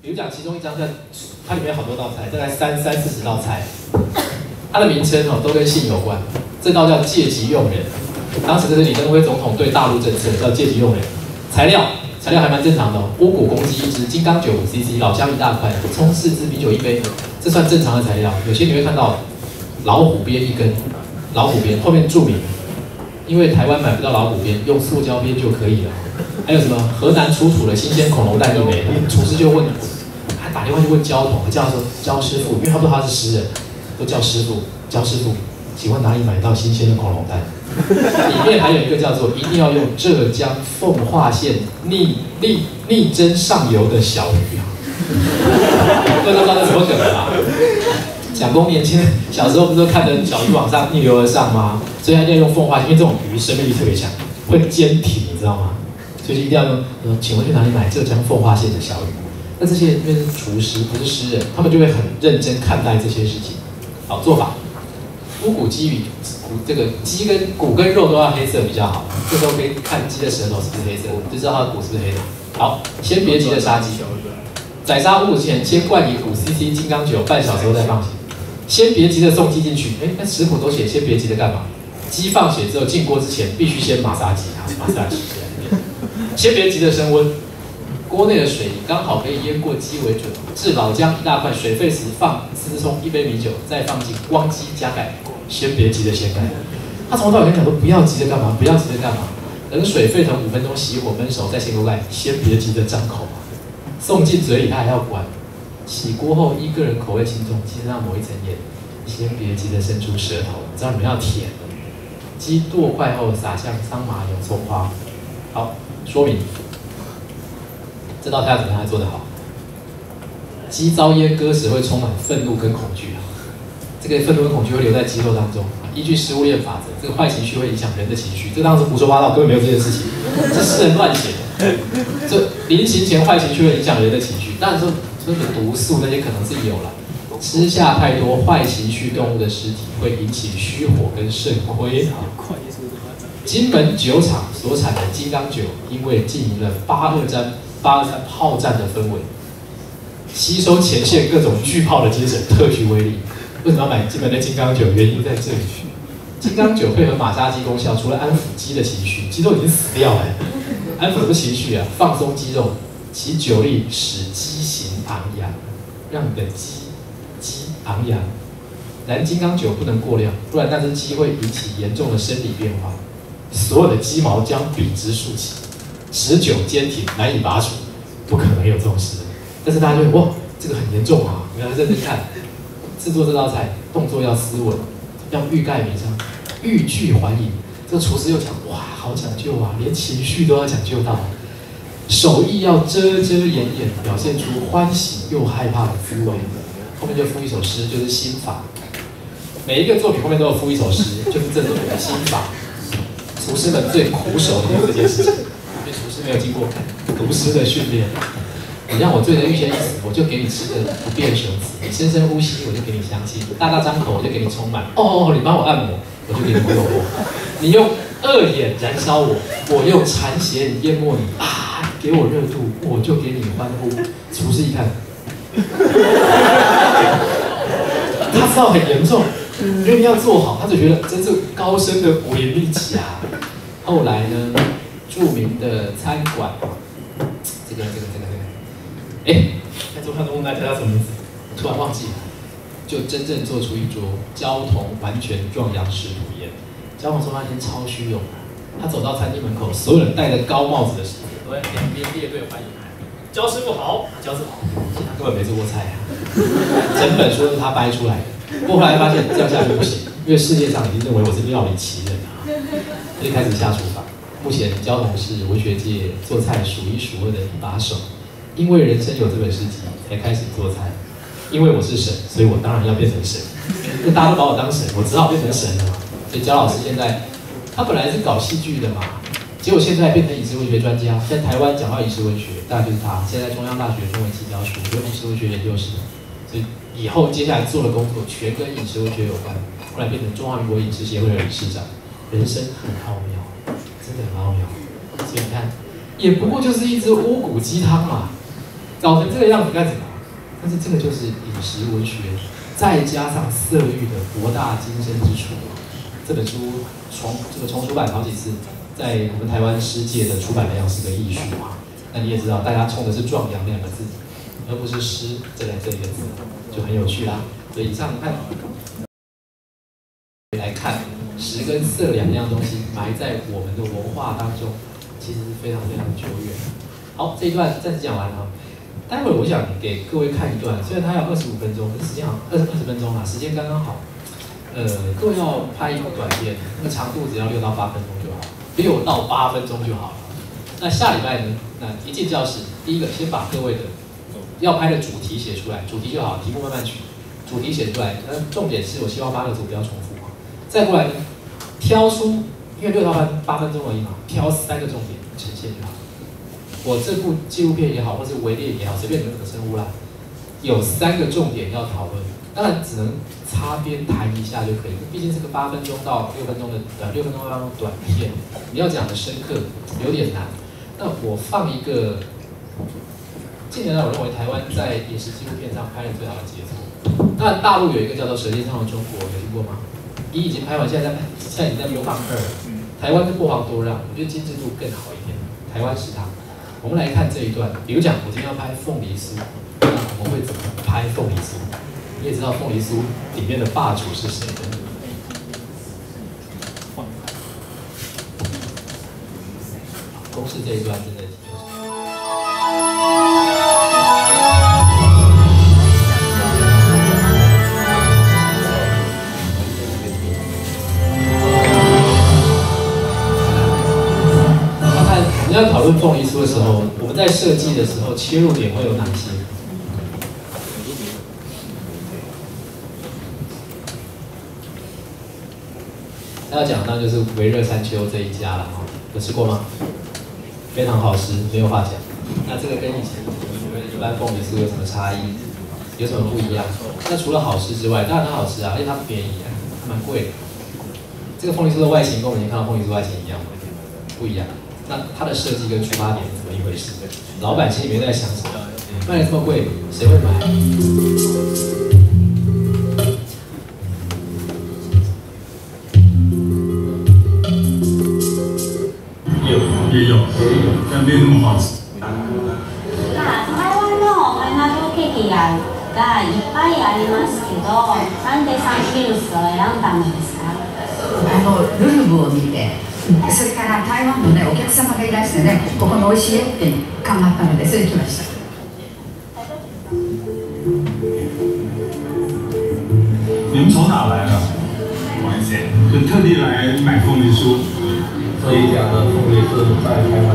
比如讲其中一张在它里面有好多道菜，大概30-40道菜，它的名称都跟性有关。这道叫借机用人，当时这是李登辉总统对大陆政策叫借机用人。材料还蛮正常的乌骨公鸡1只，金刚酒5cc，老姜1大块，葱4支，米酒1杯，这算正常的材料。有些你会看到老虎鞭1根，老虎鞭后面注明，因为台湾买不到老虎鞭，用塑胶鞭就可以了。还有什么河南出土的新鲜恐龙蛋1枚，厨师就问，还打电话去问焦桐，叫他说焦师傅，因为他不知道他是诗人，都叫师傅，焦师傅，请问哪里买到新鲜的恐龙蛋？里面还有一个叫做一定要用浙江奉化县逆蒸上游的小鱼啊，不知道这什么梗了啊？蒋公年轻小时候不是都看着小鱼往上逆流而上吗？所以他一定要用奉化县，因为这种鱼生命力特别强，会坚挺，你知道吗？所以一定要用。请问去哪里买浙江奉化县的小鱼？那这些因为是厨师，不是诗人，他们就会很认真看待这些事情。好，做法。乌骨鸡与这个鸡跟骨跟肉都要黑色比较好，这时候可以看鸡的舌头是不是黑色，就知道它的骨是不是黑的。好，先别急着杀鸡，宰杀乌骨之前，先灌以5cc 金刚酒，半小时后再放血。先别急着送鸡进去，那食谱都写先别急着干嘛？鸡放血之后进锅之前，必须先马杀鸡啊，马杀鸡。先别急着升温，锅内的水刚好可以淹过鸡为准。至老姜1大块，水沸时放4支葱，1杯米酒，再放进光鸡加盖。先别急着掀盖。他从头到尾跟你讲说不要急着干嘛，不要急着干嘛。等水沸腾5分钟，熄火焖熟，再掀锅盖。先别急着张口。送进嘴里他还要管。起锅后依个人口味轻重，鸡身上抹一层盐。先别急着伸出舌头，知道你们要舔的。鸡剁块后撒上苍麻油、葱花。好，说明这道菜怎么样才做得好？鸡遭阉割时会充满愤怒跟恐惧啊，这个愤怒跟恐惧会留在肌肉当中。依据食物链法则，这个坏情绪会影响人的情绪。这当时胡说八道，根本没有这件事情，这诗人乱写的。这临行前坏情绪会影响人的情绪，当然说个毒素那些可能是有了。吃下太多坏情绪动物的尸体，会引起虚火跟肾亏啊。金门酒厂所产的金刚酒，因为经营了823炮战的氛围，吸收前线各种巨炮的精神，特具威力。为什么要买金门的金刚酒？原因在这里。金刚酒配合马杀鸡功效，除了安抚鸡的情绪，鸡都已经死掉了，安抚什么情绪啊？放松肌肉，其酒力使鸡形昂扬，让你的鸡昂扬。然金刚酒不能过量，不然那只鸡会引起严重的生理变化。所有的鸡毛将笔直竖起，持久坚挺，难以拔除，不可能有这种事。但是大家就会哇，这个很严重啊！你要认真看，制作这道菜动作要斯文，要欲盖弥彰，欲拒还迎。这个厨师又讲哇，好讲究啊，连情绪都要讲究到，手艺要遮遮掩掩，表现出欢喜又害怕的滋味。后面就附一首诗，就是心法。每一个作品后面都有附一首诗，就是这种的心法。厨师们最苦手的就是这件事情，因为厨师没有经过厨师的训练。你让我醉得欲仙一死，我就给你吃的不变绳子；你深深呼吸，我就给你香气；大大张口，我就给你充满。你帮我按摩，我就给你诱惑。你用恶眼燃烧我，我用残血淹没你啊！给我热度，我就给你欢呼。厨师一看，他知道很严重。因为要做好，他就觉得这是高深的武林秘籍啊。后来呢，著名的餐馆，在桌上都问大家叫什么名字，突然忘记了，就真正做出一桌焦桐完全壮阳食谱宴。焦桐说那天超虚荣的，他走到餐厅门口，所有人戴着高帽子的师傅都在两边列队欢迎。焦师傅好，焦师傅好，他根本没做过菜啊，整本书都是他掰出来的。不过后来发现这样下去不行，因为世界上已经认为我是料理奇人啊，所以开始下厨房。目前焦桐是文学界做菜数一数二的一把手，因为人生有这本诗集才开始做菜。因为我是神，所以我当然要变成神。那大家都把我当神，我只好变成神了嘛。所以焦老师现在他本来是搞戏剧的嘛，结果现在变成饮食文学专家，在台湾讲到饮食文学，大概就是他。现在中央大学中文系教书，有饮食文学研究室，所以以后接下来做的工作全跟饮食文学有关。后来变成中华民国饮食协会的理事长，人生很奥妙，真的很奥妙。所以你看，也不过就是一只乌骨鸡汤嘛，搞成这个样子干什么？但是这个就是饮食文学，再加上色欲的博大精深之处。这本书重出版好几次，在我们台湾诗界的出版量是个艺术啊。那你也知道，大家冲的是壮阳2个字，而不是诗这1个字，就很有趣啦。所以以上看来看，食跟色2样东西埋在我们的文化当中，其实是非常非常久远。好，这一段暂时讲完了。待会我想给各位看一段，虽然它要25分钟，可是时间好像20分钟啦，时间刚刚好。各位要拍一部短片，那个长度只要6到8分钟就好，6到8分钟就好了。那下礼拜呢？那一进教室，第一个先把各位的要拍的主题写出来，主题就好，题目慢慢取，主题写出来。那重点是我希望8个组不要重复嘛。再过来呢，挑出，因为6到8分钟而已嘛，挑3个重点呈现就好。我这部纪录片也好，或是微电影也好，随便你们怎么称呼啦，有3个重点要讨论。当然只能擦边谈一下就可以，毕竟是个8分钟到6分钟的6分钟的短片，你要讲的深刻有点难。那我放一个，近年来我认为台湾在饮食纪录片上拍的最好的节奏。当然大陆有一个叫做《舌尖上的中国》，有听过吗？已经拍完，现在已经在播放2。台湾是播放多让，我觉得精致度更好一点。台湾食堂，我们来看这一段，比如讲我今天要拍凤梨酥，那我们会怎么拍凤梨酥？你也知道凤梨酥里面的霸主是谁的？公式这一段真的。看，你要讨论凤梨酥的时候，我们在设计的时候切入点会有哪些？要讲到就是微热山丘这一家了哈，有吃过吗？非常好吃，没有话讲。那这个跟以前一般凤梨酥有什么差异？有什么不一样？那除了好吃之外，当然它好吃啊，而且它不便宜啊，还蛮贵的。这个凤梨酥的外形跟我们以前看到凤梨酥外形一样吗？不一样。那它的设计跟出发点是怎么一回事？老板心里面在想什么？卖得这么贵，谁会买？也有，但没有那么好吃。台湾のパイナップルケーキがいっぱいありますけど、なんでサンキルスを選んだんですか？ルルブを見て、それから台湾のねお客様がいらしてね、ここの美味しいよって頑張ったのでそれで来ました。你们从哪来的？就特地来买凤梨酥。这一家的凤梨是在台湾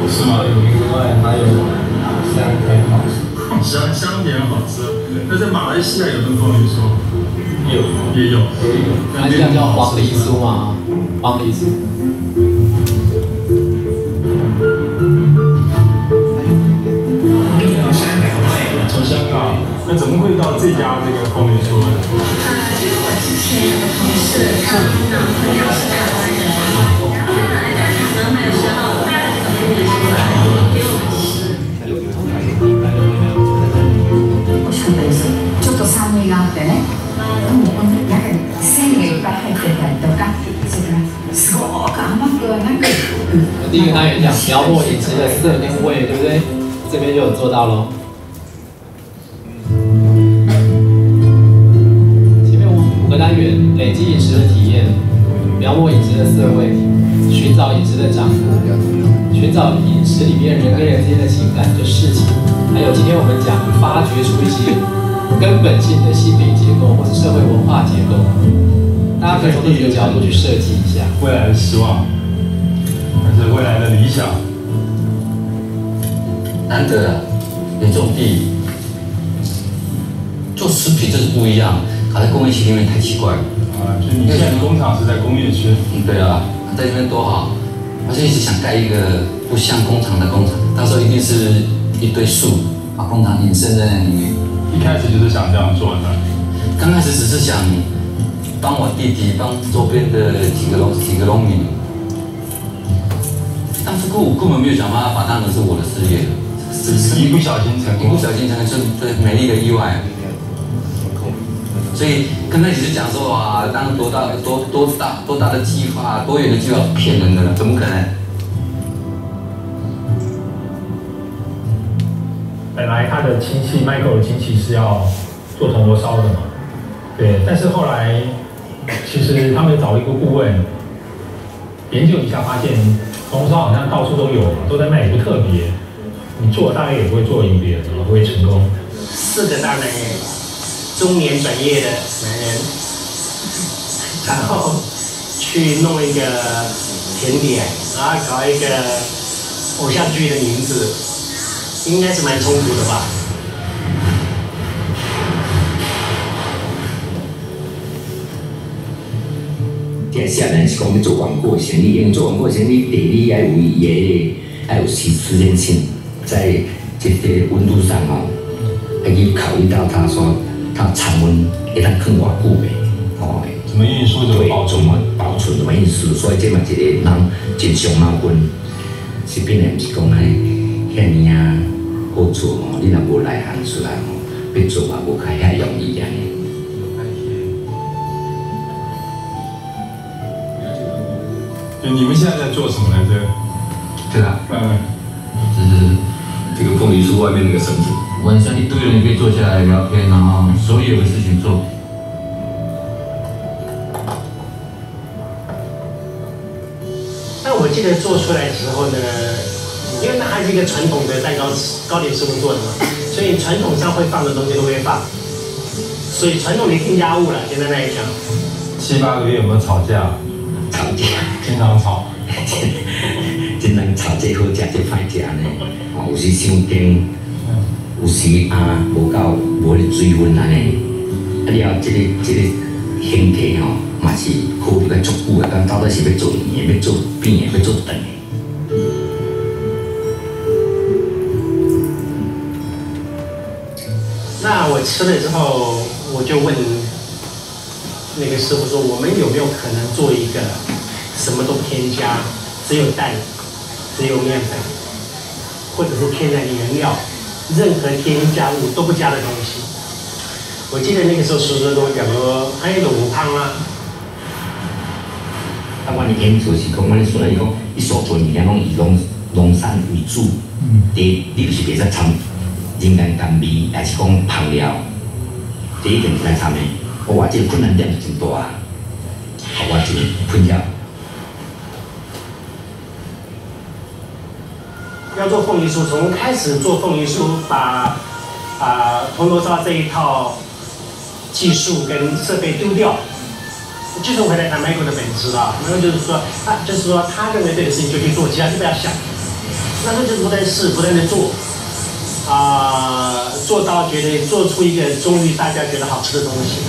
是吗？有名之外，还有香甜好吃。香甜好吃。那在马来西亚有没有凤梨酥？也有。那这样叫黄梨酥嘛？黄梨酥。从香港，那怎么会到这家这个凤梨酥呢？就是我之前有个同事，他男朋友是台湾人，然后他来台湾的时候带了这个凤梨酥来给我们吃。美味しかったです。ちょっと酸味があってね、中に繊維がいっぱい入ってたりとか、それからすごく甘くなんか。第一个单元讲描摹饮食的色跟味，对不对？这边就有做到咯。5个单元，累积饮食的体验，描摹饮食的色味，寻找饮食的掌握，寻找饮食里面人跟人之间的情感，就事情，还有今天我们讲发掘出一些根本性的心理结构或是社会文化结构，大家可以从这几个角度去设计一下未来的希望，还是未来的理想。难得啊，有这种地，做食品就是不一样。卡在工业区里面太奇怪了。就你现在的工厂是在工业区。对啊，在这边多好。而且一直想盖一个不像工厂的工厂，到时候一定是一堆树，把工厂隐身在那里面。一开始就是想这样做的。刚开始只是想帮我弟弟，帮周边的几个农民。当初我根本没有想把它当成是我的事业，一不小心成功，一不小心成功是对美丽的意外。所以刚开始就讲说啊，当多大的计划，多远的计划，骗人的了，怎么可能？本来他的亲戚 Michael 的亲戚是要做铜锣烧的嘛，对，但是后来其实他们找了一个顾问研究一下，发现铜锣烧好像到处都有嘛，都在卖，也不特别，你做大概也不会做赢别人，不会成功。4个大男人，中年转业的男人，然后去弄一个甜点，然后搞一个偶像剧的名字，应该是蛮冲突的吧。下面是讲要做广告生意，因为做广告生意，第一要有伊个要有实验性，在这个温度上哦，要去考虑到它说它常温会当放偌久的哦。怎么运输怎么保存嘛？保存怎么运输，所以这嘛一个人真上脑筋。是变的，毋是讲遐尼啊好做哦，你若无内行出来哦，要做嘛无较遐容易安尼。你们现在在做什么来着？对啊，就是这个凤梨酥外面那个绳子。晚上一堆人可以坐下来聊天，然后手里有个事情做。但我记得做出来的时候呢，因为它还是一个传统的蛋糕点师傅做的嘛，所以传统上会放的东西都会放，所以传统的添加物了，简单来讲。7、8个月有没有吵架？吵架，经常吵。真人吵这好食，这歹食呢。有时伤劲，有时无够无咧水分安尼。了这个形体吼，嘛是考虑较足久的，讲到底是要做圆的，要做扁的，要做长的。那我吃了之后，我就问那个师傅说，我们有没有可能做一个什么都不添加，只有蛋，只有面粉，或者是天然的原料，任何添加物都不加的东西？我记得那个时候师傅跟我讲说，哎，都无胖啊。阮的研究是讲，阮咧说伊讲，伊所做物件拢以农产为主。第一，你就是袂使掺人间甘味，还是讲香料，第一定袂使掺的。我这个困难点就真大啊，互我这个困扰。要做凤梨酥，从开始做凤梨酥，把铜锣烧这一套技术跟设备丢掉，就是回来谈 Michael 的本质啊。Michael 就是说，他认为对的事情就去做，其他就不要想。那时候就是不断试，不断的做，做到觉得做出一个终于大家觉得好吃的东西。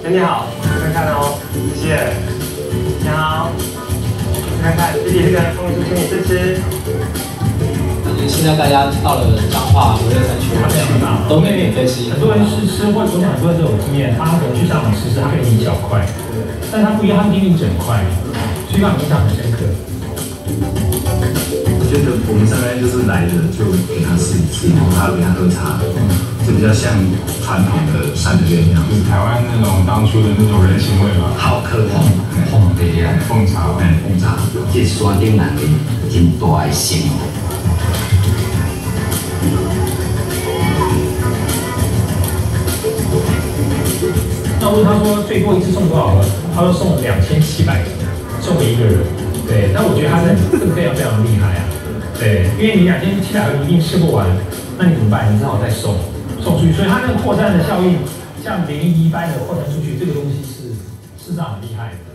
你好，看看哦，谢谢。你好，看看这里这个凤梨酥，请你试吃。现在大家到了彰化、维乐山区都可以免费吃。很多人试吃，或者我想很多人都有经验，他可能去上网试试，他给你一小块，但他不一样，他给你一整块，所以让你印象很深刻。我觉得我们上来就是来的，就给他试一次，然后还要给他喝茶，就比较像传统的山的鸳鸯，就是台湾那种当初的那种人情味嘛。好客凤对呀，奉茶，奉茶，这山顶人的真大的心。那问他说最多一次送多少个？他说送2700个，送给一个人。对，但我觉得他这个非常非常厉害啊。对，因为你2700个一定吃不完，那你怎么办？你只好再送出去。所以他那个扩散的效应，像联谊一般的扩散出去，这个东西是事实上很厉害的。